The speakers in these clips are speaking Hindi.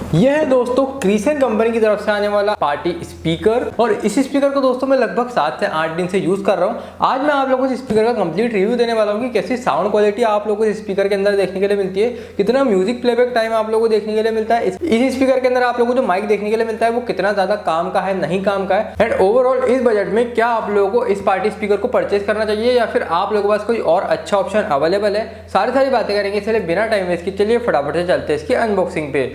यह है दोस्तों क्रीसन कंपनी की तरफ से आने वाला पार्टी स्पीकर। और इस स्पीकर को दोस्तों मैं लगभग 7 से 8 दिन से यूज कर रहा हूँ। आज मैं आप लोगों को इस स्पीकर का कंप्लीट रिव्यू देने वाला हूँ कि कैसी साउंड क्वालिटी आप लोगों को इस स्पीकर के अंदर देखने के लिए मिलती है, कितना म्यूजिक प्लेबैक टाइम आप लोगों को देखने के लिए मिलता है, इस स्पीकर के अंदर आप लोगों को जो माइक देखने के लिए मिलता है वो कितना ज्यादा काम का है, नहीं काम का है, एंड ओवरऑल इस बजट में क्या आप लोगों को इस पार्टी स्पीकर को परचेज करना चाहिए या फिर आप लोगों के पास कोई और अच्छा ऑप्शन अवेलेबल है। सारी बातें करेंगे, इसलिए बिना टाइम वेस्ट किए चलिए फटाफट से चलते हैं इसकी अनबॉक्सिंग पे।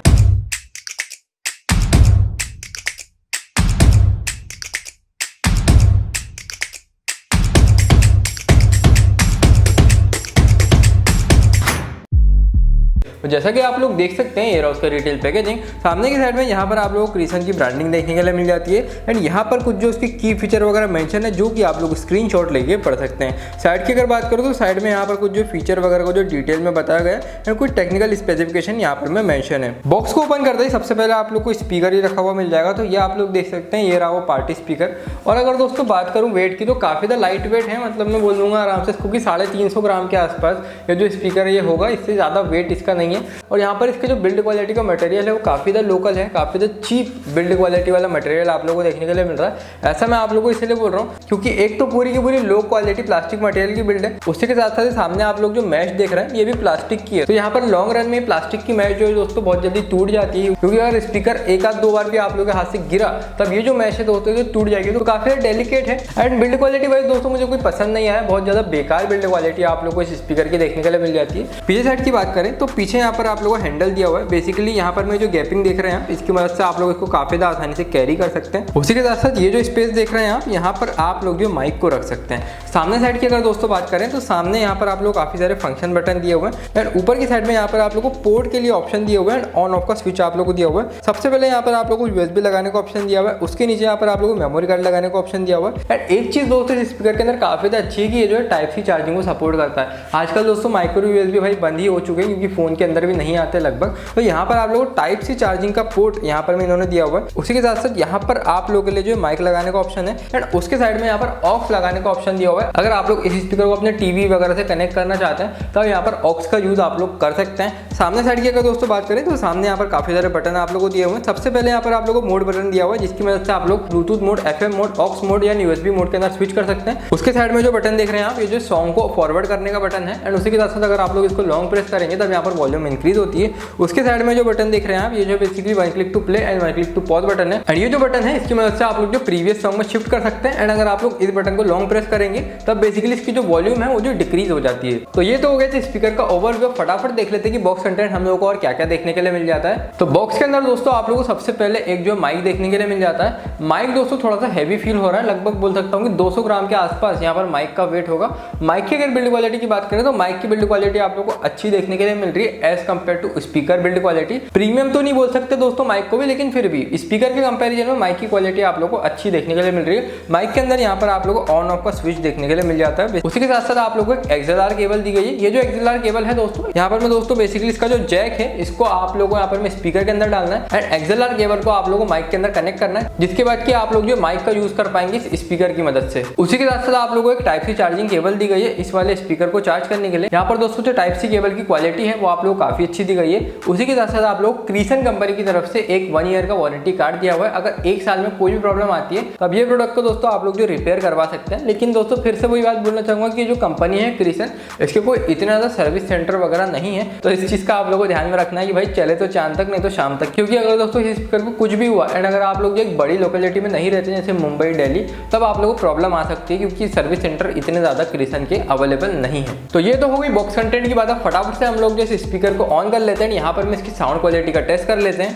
जैसा कि आप लोग देख सकते हैं ये रहा उसका रिटेल पैकेजिंग। सामने की साइड में यहाँ पर आप लोगों को क्रीसन की ब्रांडिंग देखने के लिए मिल जाती है एंड यहाँ पर कुछ जो उसकी की फीचर वगैरह मेंशन है जो कि आप लोग स्क्रीनशॉट लेके पढ़ सकते हैं। साइड की अगर बात करूँ तो साइड में यहाँ पर कुछ जो फीचर वगैरह को जो डिटेल में बताया गया है एंड कुछ टेक्निकल स्पेसिफिकेशन यहाँ पर में मेंशन है। बॉक्स को ओपन करते ही सबसे पहले आप लोग को स्पीकर ही रखा हुआ मिल जाएगा, तो ये आप लोग देख सकते हैं ये रहा वो पार्टी स्पीकर। और अगर दोस्तों बात करूँ वेट की तो काफ़ी ज़्यादा लाइट वेट है, मतलब मैं बोल दूंगा आराम से क्योंकि 350 ग्राम के आसपास ये जो स्पीकर ये होगा, इससे ज़्यादा वेट इसका नहीं है। और यहाँ पर इसके जो बिल्ड क्वालिटी का मटेरियल है वो काफ़ी ज़्यादा लोकल है, काफ़ी ज़्यादा चीप बिल्ड क्वालिटी वाला मटेरियल आप लोगों को देखने के लिए मिल रहा है। ऐसा मैं आप लोगों को इसलिए बोल रहा हूँ क्योंकि एक तो पूरी की पूरी लो क्वालिटी प्लास्टिक मटेरियल की बिल्ड है, उसी के साथ साथ सामने आप लोग जो मैश देख रहे हैं ये भी प्लास्टिक की है। तो यहाँ पर लॉन्ग रन में प्लास्टिक की मैश जो है दोस्तों बहुत जल्दी टूट जाती है, क्योंकि अगर स्पीकर एक आध दो बार भी आप लोगों के हाथ से गिरा तब ये जो मैश है दोस्तों ये टूट जाएगी, तो काफ़ी डेलिकेट है। एंड बिल्ड क्वालिटी वाइज दोस्तों मुझे कोई पसंद नहीं आया, बहुत ज़्यादा बेकार बिल्ड क्वालिटी आप लोग को इस स्पीकर की देखने के लिए मिल जाती है। पीछे साइड की बात करें तो पीछे यहाँ पर आप लोगों को हैंडल दिया हुआ है। बेसिकली यहाँ पर मैं जो गैपिंग देख रहे हैं आप, इसकी मदद से आप लोग इसको काफी ज्यादा आसानी से कैरी कर सकते हैं। उसी के साथ साथ ये जो स्पेस देख रहे हैं आप, यहाँ पर आप लोग जो माइक को रख सकते हैं। सामने साइड की अगर दोस्तों बात करें तो सामने यहाँ पर आप लोग काफी सारे फंक्शन बटन दिए हुए हैं एंड ऊपर की साइड में यहाँ पर आप लोग को पोर्ट के लिए ऑप्शन दिए हुए हैं, ऑन ऑफ का स्विच आप लोग को दिया हुआ है। सबसे पहले यहाँ पर आप लोग को यूएसबी लगाने का ऑप्शन दिया हुआ है, उसके नीचे यहाँ पर आप लोग को मेमोरी कार्ड लगाने का ऑप्शन दिया हुआ है। एंड एक चीज दोस्तों इस स्पीकर के अंदर काफी ज्यादा अच्छी है कि ये जो है टाइप सी चार्जिंग को सपोर्ट करता है। आजकल दोस्तों माइक्रो यूएसबी भाई बंद ही हो चुके हैं क्योंकि फोन के अंदर भी नहीं आते लगभग, तो यहाँ पर आप लोग को टाइप सी चार्जिंग का पोर्ट यहाँ पर में इन्होंने दिया हुआ है। उसी के साथ साथ यहाँ पर आप लोगों के लिए जो माइक लगाने का ऑप्शन है एंड उसके साइड में यहाँ पर ऑक्स लगाने का ऑप्शन दिया हुआ है। अगर आप लोग इस स्पीकर को अपने टीवी वगैरह से कनेक्ट करना चाहते हैं तो यहाँ पर ऑक्स का यूज आप लोग कर सकते हैं। सामने साइड की अगर दोस्तों बात करें तो सामने यहाँ पर काफी सारे बटन आप लोगों को दिए हुए हैं। सबसे पहले यहाँ पर आप लोगों को मोड बटन दिया हुआ है जिसकी मदद से आप लोग bluetooth mode, FM mode, aux mode या यूएसबी मोड के अंदर स्विच कर सकते हैं। उसके साइड में जो बटन देख रहे हैं आप, ये जो सॉन्ग को फॉरवर्ड करने का बटन है एंड उसी के साथ साथ अगर आप लोग इसको लॉन्ग प्रेस करेंगे तब यहाँ पर वॉल्यूम इंक्रीज होती है। उसके साइड में जो बटन देख रहे हैं आप, ये जो basically one click to play and one click to pause button है एंड ये जो बटन है इसकी मदद से आप लोग जो प्रीवियस सॉन्ग में शिफ्ट कर सकते हैं। एंड अगर आप लोग इस बटन को लॉन्ग प्रेस करेंगे तब बेसिकली इसकी जो वॉल्यूम है वो जो डिक्रीज हो जाती है। तो ये तो हो गया स्पीकर का ओवरव्यू। फटाफट देख लेते हैं कि बॉक्स कंटेंट हम लोगों को और क्या क्या देखने के लिए मिल जाता है। तो बॉक्स के अंदर दोस्तों आप लोगों को सबसे पहले एक जो माइक देखने के लिए मिल जाता है। माइक दोस्तों थोड़ा सा हैवी फील हो रहा है, लगभग बोल सकता हूँ कि 200 ग्राम के आसपास यहाँ पर माइक का वेट होगा। माइक की अगर बिल्ड क्वालिटी की बात करें तो माइक की बिल्ड क्वालिटी आप लोग को अच्छी देखने के लिए मिल रही है as compare to speaker build quality. Premium तो नहीं बोल सकते दोस्तों माइक को भी, लेकिन फिर भी स्पीकर के कंपैरिजन में माइक की क्वालिटी आप लोग को अच्छी देखने के लिए मिल रही है। माइक के अंदर यहाँ पर आप लोग को ऑन ऑफ का स्विच देखने के लिए मिल जाता है। उसी के साथ साथ आप लोग को एक XLR केबल दी गई है। ये जो XLR केबल है दोस्तों, यहाँ पर मैं दोस्तों बेसिकली इसका जो जैक है इसको आप लोगों को यहाँ पर मैं स्पीकर के अंदर डालना है एंड XLR केबल को आप लोगों को माइक के अंदर कनेक्ट करना है, जिसके बाद कि आप लोग जो माइक का यूज कर पाएंगे इस स्पीकर की मदद से। उसी के साथ साथ आप लोगों को एक टाइप सी चार्जिंग केबल दी गई है इस वाले स्पीकर को चार्ज करने के लिए। यहाँ पर दोस्तों जो टाइप सी केबल की क्वालिटी है वो आप लोग काफी अच्छी दी गई है। उसी के साथ साथ आप लोग क्रीसन कंपनी की तरफ से एक 1 ईयर का वारंटी कार्ड दिया हुआ है। अगर 1 साल में कोई भी प्रॉब्लम आती है तब ये प्रोडक्ट को दोस्तों आप लोग जो रिपेयर करवा सकते हैं। लेकिन दोस्तों फिर से वही बात बोलना चाहूंगा कि जो कंपनी है क्रीसन, इसके कोई इतना ज्यादा सर्विस सेंटर वगैरह नहीं है, तो इस चीज का आप लोगों को ध्यान में रखना है कि भाई चले तो चांद तक नहीं तो शाम तक। क्योंकि अगर दोस्तों इस स्पीकर को कुछ भी हुआ एंड अगर आप लोग एक बड़ी लोकेलिटी में नहीं रहते जैसे मुंबई, दिल्ली, तब आप लोगों को प्रॉब्लम आ सकती है क्योंकि सर्विस सेंटर इतने ज्यादा क्रीसन के अवेलेबल नहीं है। तो ये तो हो गई बॉक्स कंटेंट की बात। है फटाफट से हम लोग जैसे स्पीकर को ऑन कर लेते हैं। यहाँ पर मैं इसकी साउंड क्वालिटी का टेस्ट कर लेते हैं।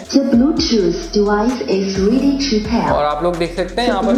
और आप लोग देख सकते हैं यहाँ पर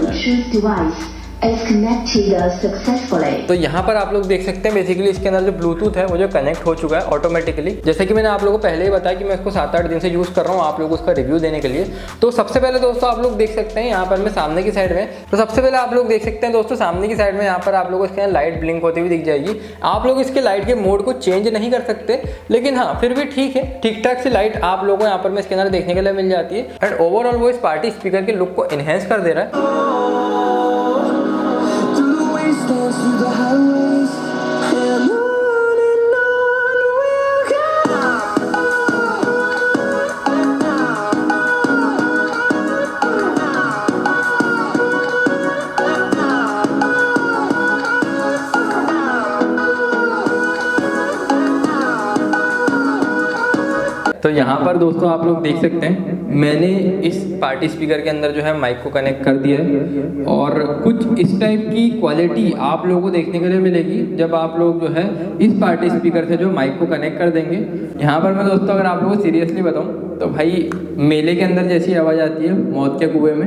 तो यहाँ पर आप लोग देख सकते हैं बेसिकली इसके अंदर जो ब्लूटूथ है वो जो कनेक्ट हो चुका है ऑटोमेटिकली। जैसे कि मैंने आप लोगों को पहले ही बताया कि मैं इसको 7-8 दिन से यूज कर रहा हूँ आप लोगों को उसका रिव्यू देने के लिए। तो सबसे पहले दोस्तों आप लोग देख सकते हैं यहाँ पर मैं सामने की साइड में, तो सबसे पहले आप लोग देख सकते हैं दोस्तों सामने की साइड में यहाँ पर आप लोगों को इसके लाइट ब्लिंक होती हुई दिख जाएगी। आप लोग इसके लाइट के मोड को चेंज नहीं कर सकते, लेकिन हाँ फिर भी ठीक है, ठीक ठाक सी लाइट आप लोगों को यहाँ पर मैं इसके अंदर देखने के लिए मिल जाती है एंड ओवरऑल वो इस पार्टी स्पीकर के लुक को एनहेंस कर दे रहा है। तो यहाँ पर दोस्तों आप लोग देख सकते हैं मैंने इस पार्टी स्पीकर के अंदर जो है माइक को कनेक्ट कर दिया है और कुछ इस टाइप की क्वालिटी आप लोगों को देखने के लिए मिलेगी जब आप लोग जो है इस पार्टी स्पीकर से जो माइक को कनेक्ट कर देंगे। यहाँ पर मैं दोस्तों अगर आप लोगों को सीरियसली बताऊँ तो भाई मेले के अंदर जैसी आवाज़ आती है मौत के कुएं में,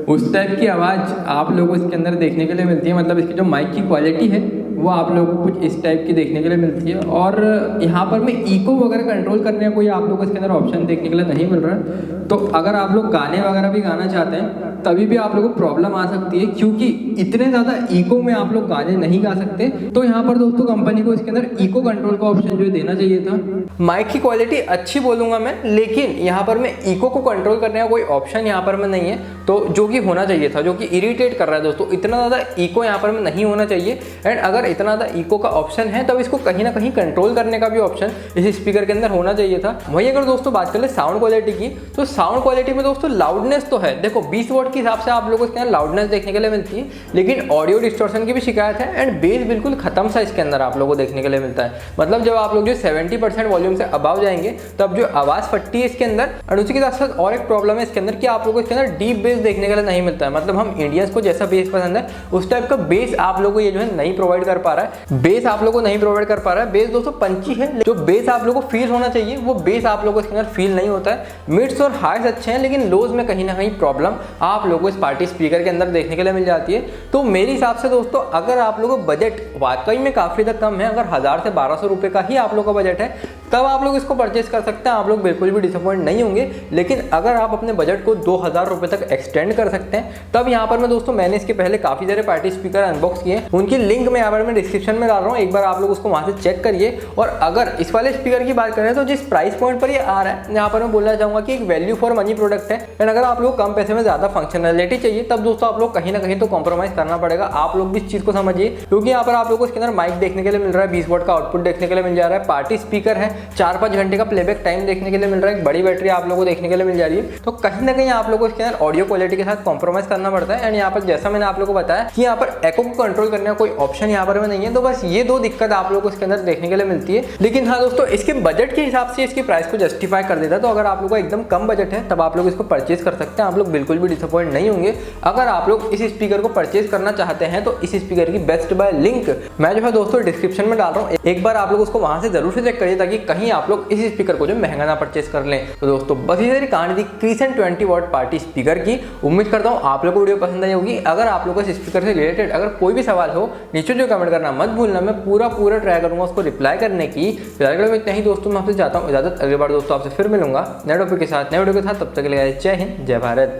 उस टाइप की आवाज़ आप लोगों को इसके अंदर देखने के लिए मिलती है। मतलब इसकी जो माइक की क्वालिटी है वो आप लोगों को कुछ इस टाइप की देखने के लिए मिलती है। और यहाँ पर मैं इको वगैरह कंट्रोल करने का कोई आप लोगों को इसके अंदर ऑप्शन देखने के लिए नहीं मिल रहा है। तो अगर आप लोग गाने वगैरह भी गाना चाहते हैं तभी भी आप लोगों को प्रॉब्लम आ सकती है, क्योंकि इतने ज़्यादा इको में आप लोग गाने नहीं गा सकते। तो यहाँ पर दोस्तों कंपनी को इसके अंदर इको कंट्रोल का ऑप्शन जो देना चाहिए था। माइक की क्वालिटी अच्छी बोलूँगा मैं, लेकिन यहाँ पर मैं इको को कंट्रोल करने का कोई ऑप्शन यहाँ पर मैं नहीं है, तो जो कि होना चाहिए था, जो कि इरिटेट कर रहा है दोस्तों। इतना ज़्यादा इको यहाँ पर में नहीं होना चाहिए। एंड अगर इतना ज़्यादा इको का ऑप्शन है तब इसको कहीं ना कहीं कंट्रोल करने का भी ऑप्शन इस स्पीकर के अंदर होना चाहिए था। वहीं अगर दोस्तों बात करें साउंड क्वालिटी की, तो साउंड क्वालिटी में दोस्तों लाउडनेस तो है, देखो 20 वॉट के हिसाब से आप लोगों को इसके अंदर लाउडनेस देखने के लिए मिलती है, लेकिन ऑडियो डिस्टॉर्शन की भी शिकायत है। एंड बेस बिल्कुल खत्म सा इसके अंदर आप लोगों को देखने के लिए मिलता है। मतलब जब आप लोग जो 70% वॉल्यूम से अबाव जाएंगे तब जो आवाज़ फटती है इसके अंदर। और उसी के साथ साथ और एक प्रॉब्लम है इसके अंदर कि आप लोगों को इसके अंदर डीप बेस देखने के लिए नहीं मिलता है। मतलब हम इंडियंस को जैसा बेस पसंद है उस टाइप का बेस आप लोगों को ये जो है नहीं प्रोवाइड कर पा रहा है। बेस आप लोगों को नहीं प्रोवाइड कर पा रहा है। बेस दोस्तों पंची है, जो बेस आप लोगों को फील होना चाहिए वो बेस आप लोगों को इसके अंदर फील नहीं होता है। मिड्स और हाइस अच्छे हैं, लेकिन लोज में कहीं ना कहीं प्रॉब्लम आप लोगों को इस पार्टी स्पीकर के अंदर देखने के लिए मिल जाती है। तो मेरे हिसाब से दोस्तों अगर आप लोगों को बजट वाकई में काफ़ी ज़्यादा कम है, अगर 1000 से 1200 रुपये का ही आप लोगों का बजट है, तब आप लोग इसको परचेस कर सकते हैं। आप लोग बिल्कुल भी डिसअपॉइंट नहीं होंगे। लेकिन अगर आप अपने बजट को 2000 रुपये तक एक्सटेंड कर सकते हैं, तब यहाँ पर मैं दोस्तों मैंने इसके पहले काफ़ी सारे पार्टी स्पीकर अनबॉक्स किए, उनकी लिंक मैं यहाँ पर मैं डिस्क्रिप्शन में डाल रहा हूँ, एक बार आप लोग उसको वहाँ से चेक करिए। और अगर इस वाले स्पीकर की बात करें तो जिस प्राइस पॉइंट पर ये आ रहा है, यहाँ पर मैं बोलना चाहूँगा कि एक वैल्यू फॉर मनी प्रोडक्ट है। एंड अगर आप लोग कम पैसे में ज़्यादा फंक्शनलिटी चाहिए, तब दोस्तों आप लोग कहीं ना कहीं तो कॉम्प्रोमाइज़ करना पड़ेगा। आप लोग भी इस चीज़ को समझिए, क्योंकि यहाँ पर आप लोग को इसके अंदर माइक देखने के लिए मिल रहा है, 20 वॉट का आउटपुट देखने के लिए मिल जा रहा है, पार्टी स्पीकर है, 4-5 घंटे का प्लेबैक टाइम देखने के लिए मिल रहा है, एक बड़ी बैटरी आप लोगों को देखने के लिए मिल जा रही है। तो कहीं ना कहीं आप लोगों को इसके अंदर ऑडियो क्वालिटी के साथ कॉम्प्रोमाइज़ करना पड़ता है। एंड यहाँ पर जैसा मैंने आप लोगों को बताया कि यहाँ पर एको को कंट्रोल करने का कोई ऑप्शन यहाँ पर में नहीं है। तो बस ये दो दिक्कत आप लोगों को इसके अंदर देखने के लिए मिलती है। लेकिन हाँ दोस्तों, इसके बजट के हिसाब से इसकी प्राइस को जस्टिफाई कर देता है। तो अगर आप लोगों का एकदम कम बजट है तब आप लोग इसको परचेज कर सकते हैं। आप लोग बिल्कुल भी डिसअपॉइंट नहीं होंगे। अगर आप लोग इस स्पीकर को परचेज करना चाहते हैं तो इस स्पीकर की बेस्ट बाय लिंक मैं जो है दोस्तों डिस्क्रिप्शन में डाल रहा हूँ, एक बार आप लोग उसको वहां से जरूर से चेक करिए, ताकि कहीं आप लोग इस स्पीकर को जो महंगा ना परचेज कर लें। तो दोस्तों बस ये सारी कहानी थी क्रीसेंट 20 वॉट पार्टी स्पीकर की। उम्मीद करता हूँ आप लोगों को वीडियो पसंद आई होगी। अगर आप लोगों को इस स्पीकर से रिलेटेड अगर कोई भी सवाल हो, नीचे जो कमेंट करना मत भूलना, मैं पूरा ट्राई करूंगा उसको रिप्लाई करने की। फिलहाल में इतना ही दोस्तों, मैं आपसे चाहता हूँ इजाजत। अगली बार दोस्तों आपसे फिर मिलूंगा नए टॉपिक के साथ, नए वीडियो के साथ। तब तक के लिए जय हिंद, जय भारत।